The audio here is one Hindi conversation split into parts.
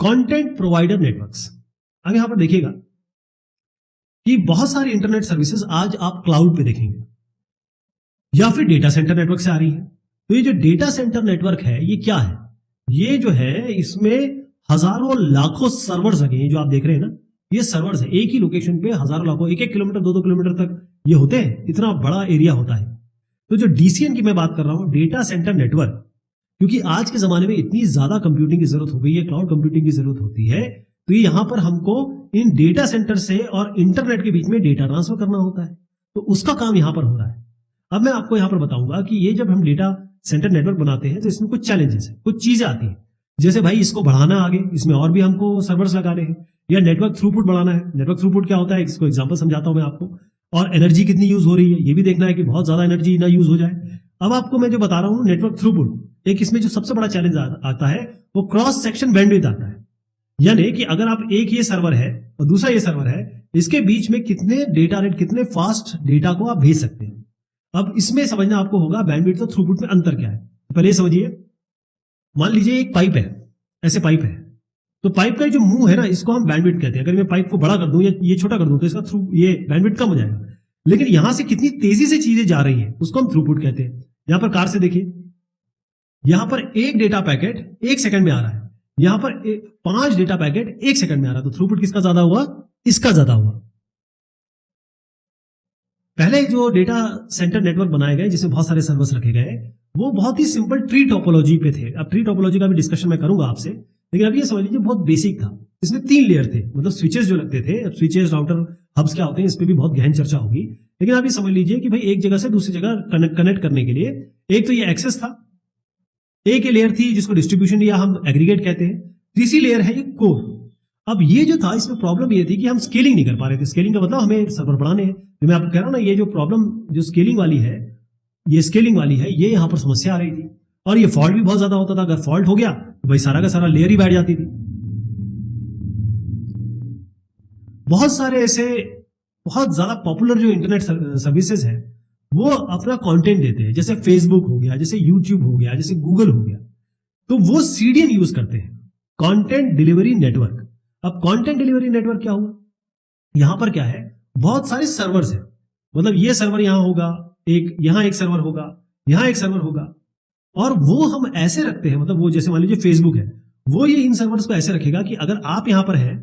Content provider networks. अब यहां पर देखिएगा कि बहुत सारी इंटरनेट सर्विसेज आज आप क्लाउड पे देखेंगे या फिर डेटा सेंटर नेटवर्क से आ रही है। तो ये जो डेटा सेंटर नेटवर्क है ये क्या है? ये जो है इसमें हजारों लाखों सर्वर्स लगे हैं। जो आप देख रहे हैं ना, ये सर्वर्स है। एक ही लोकेशन पे हजारों लाखों, 1-1 किलोमीटर 2-2 किलोमीटर तक ये होते हैं। इतना बड़ा एरिया होता है। तो जो डीसीएन की मैं बात कर रहा हूं, डेटा सेंटर नेटवर्क, क्योंकि आज के जमाने में इतनी ज्यादा कंप्यूटिंग की जरूरत हो गई है, क्लाउड कंप्यूटिंग की जरूरत होती है, तो यहां पर हमको इन डेटा सेंटर से और इंटरनेट के बीच में डेटा ट्रांसफर करना होता है। तो उसका काम यहां पर हो रहा है। अब मैं आपको यहां पर बताऊंगा कि ये जब हम डेटा सेंटर नेटवर्क बनाते हैं तो इसमें कुछ चैलेंजेस है, कुछ चीजें आती हैं। जैसे भाई इसको बढ़ाना आगे, इसमें और भी हमको सर्वर्स लगाने हैं, या नेटवर्क थ्रूपुट बढ़ाना है। नेटवर्क थ्रूपुट क्या होता है, इसको एग्जांपल समझाता हूं मैं आपको। और एनर्जी कितनी यूज हो रही है ये भी देखना है कि बहुत ज्यादा एनर्जी ना यूज हो जाए। अब आपको मैं जो बता रहा हूं नेटवर्क थ्रूपुट, एक इसमें जो सबसे बड़ा चैलेंज आता है वो क्रॉस सेक्शन बैंडविड्थ आता है। यानी कि अगर आप एक ये सर्वर है और दूसरा ये सर्वर है, इसके बीच में कितने डेटा रेट, कितने फास्ट डेटा को आप भेज सकते हैं। अब इसमें समझना आपको होगा बैंडविड्थ और थ्रूपुट में अंतर क्या है। पहले समझिए, मान लीजिए एक पाइप है, ऐसे पाइप है, तो पाइप का जो मुंह है ना, इसको हम बैंडविड्थ कहते हैं। अगर मैं पाइप को बड़ा कर दूं या ये छोटा कर दूं तो इसका ये बैंडविड्थ कम हो जाएगा। लेकिन यहां से कितनी तेजी से चीजें जा रही हैं उसको हम थ्रूपुट कहते हैं। यहां पर कार से देखिए, यहां पर एक डेटा पैकेट 1 सेकंड में आ रहा है, यहां पर 5 डेटा पैकेट 1 सेकंड में आ रहा है। तो थ्रूपुट किसका ज्यादा हुआ? इसका ज्यादा हुआ। पहले जो डेटा सेंटर नेटवर्क बनाए गए जिसमें बहुत सारे सर्वर्स रखे गए, वो बहुत ही सिंपल ट्री टोपोलॉजी पे थे। अब ट्री टोपोलॉजी का भी डिस्कशन मैं करूंगा आपसे, लेकिन अब ये समझ लीजिए बहुत बेसिक था। इसमें 3 लेयर थे, मतलब स्विचेस जो लगते थे। अब स्विचेस, राउटर, हब्स क्या होते हैं, इस पे भी बहुत गहन चर्चा होगी। लेकिन आप ये समझ लीजिए कि भाई एक जगह से दूसरी जगह कनेक्ट करने के लिए एक तो ये एक्सेस था, एक ये लेयर थी जिसको डिस्ट्रीब्यूशन या हम एग्रीगेट कहते हैं, तीसरी लेयर है ये कोर। अब ये जो था, इसमें प्रॉब्लम ये थी कि हम स्केलिंग नहीं कर पा रहे थे। स्केलिंग का मतलब हमें सर्वर बढ़ाने हैं। तो मैं आपको कह रहा हूं ना, ये जो प्रॉब्लम जो स्केलिंग वाली है, ये यहां पर समस्या आ रही थी। और ये फॉल्ट भी बहुत ज्यादा होता था। अगर फॉल्ट हो गया तो भाई सारा का सारा लेयर ही बैठ जाती थी। बहुत सारे ऐसे बहुत ज्यादा पॉपुलर जो इंटरनेट सर्विसेज है वो अपना कंटेंट देते हैं, जैसे फेसबुक हो गया, जैसे यूट्यूब हो गया, जैसे गूगल हो गया। तो वो सीडीएन यूज करते हैं, कंटेंट डिलीवरी नेटवर्क। अब कंटेंट डिलीवरी नेटवर्क क्या हुआ? यहां पर क्या है, बहुत सारे सर्वर्स है। मतलब ये सर्वर यहां होगा, यहां एक सर्वर होगा, यहां एक सर्वर होगा, और वो हम ऐसे रखते हैं, मतलब वो जैसे मान लीजिए फेसबुक है, वो ये इन सर्वर्स को ऐसे रखेगा कि अगर आप यहां पर हैं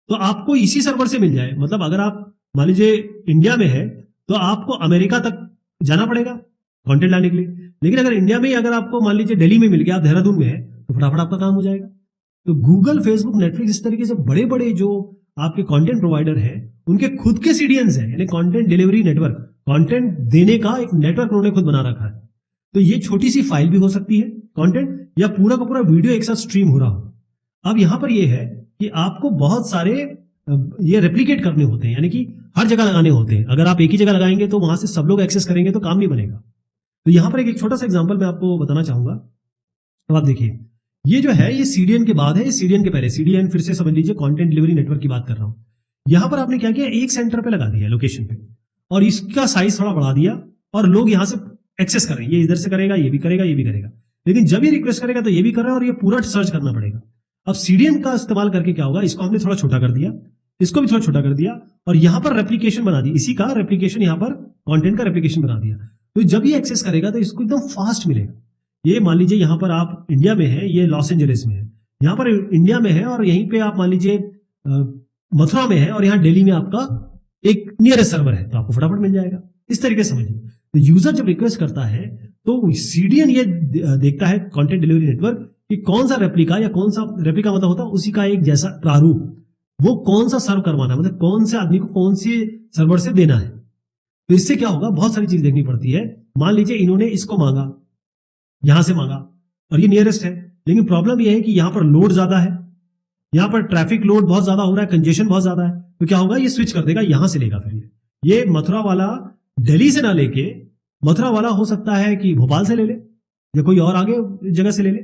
तो आपको इसी सर्वर से मिल जाए। मतलब अगर आप मान लीजिए इंडिया में है तो आपको अमेरिका तक जाना पड़ेगा कंटेंट लाने के लिए। लेकिन अगर इंडिया में ही अगर आपको मान लीजिए दिल्ली में मिल गया, आप देहरादून में है, तो फटाफट आपका काम हो जाएगा। तो गूगल, फेसबुक, नेटफ्लिक्स, इस तरीके से बड़े बड़े जो आपके कंटेंट प्रोवाइडर हैं उनके खुद के सीडीएन्स हैं, यानी कंटेंट डिलीवरी नेटवर्क। कंटेंट देने का एक नेटवर्क उन्होंने खुद बना रखा है। तो ये छोटी सी फाइल भी हो सकती है कंटेंट, या पूरा का पूरा वीडियो एक साथ स्ट्रीम हो रहा हो। अब यहां पर यह है कि आपको बहुत सारे ये रेप्लिकेट करने होते हैं, यानी कि हर जगह लगाने होते हैं। अगर आप एक ही जगह लगाएंगे तो वहां से सब लोग एक्सेस करेंगे तो काम नहीं बनेगा। तो यहां पर एक छोटा सा एग्जांपल मैं आपको बताना चाहूंगा। तो आप देखिए, ये जो है ये सीडीएन के बाद है, ये सीडीएन के पहले। सीडीएन फिर से समझ लीजिए कंटेंट डिलीवरी नेटवर्क की बात कर रहा हूं। यहां पर आपने क्या किया, एक सेंटर पे लगा दिया लोकेशन पे, और इसका साइज थोड़ा बढ़ा दिया, और लोग यहां से एक्सेस कर रहे हैं। ये इधर से करेगा, ये भी करेगा, ये भी करेगा। लेकिन जब ये रिक्वेस्ट करेगा तो ये भी कर रहा है, और ये पूरा सर्च करना पड़ेगा। अब सीडीएन का इस्तेमाल करके क्या होगा, इसको हमने थोड़ा छोटा कर दिया, इसको भी थोड़ा छोटा कर दिया, और यहां पर रेप्लिकेशन बना दी, इसी का रेप्लिकेशन, यहां पर कंटेंट का रेप्लिकेशन बना दिया। तो जब ये एक्सेस करेगा तो इसको एकदम फास्ट मिलेगा। ये मान लीजिए यहां पर आप इंडिया में है, ये लॉस एंजलिस में है, यहां पर इंडिया में है, और यहीं पे आप मान लीजिए मथुरा में है, और यहां दिल्ली में आपका एक नियरेस्ट सर्वर है, तो आपको फटाफट मिल जाएगा। इस तरीके से समझिए। तो यूजर जब रिक्वेस्ट करता है तो सीडीएन ये देखता है, कंटेंट डिलीवरी नेटवर्क, कि कौन सा रेप्लिका, या कौन सा रेप्लिका मतलब होता है उसी का एक जैसा प्रारूप, वो कौन सा सर्व करवाना है, मतलब कौन से आदमी को कौन से सर्वर से देना है। तो इससे क्या होगा, बहुत सारी चीज देखनी पड़ती है। मान लीजिए इन्होंने इसको मांगा, यहां से मांगा, और ये नियरेस्ट है, लेकिन प्रॉब्लम यह है कि यहां पर लोड ज्यादा है, यहां पर ट्रैफिक लोड बहुत ज्यादा हो रहा है, कंजेशन बहुत ज्यादा है। तो क्या होगा, ये स्विच कर देगा, यहां से लेगा। फिर ये मथुरा वाला दिल्ली से ना लेके, मथुरा वाला हो सकता है कि भोपाल से ले ले, या कोई और आगे जगह से ले ले।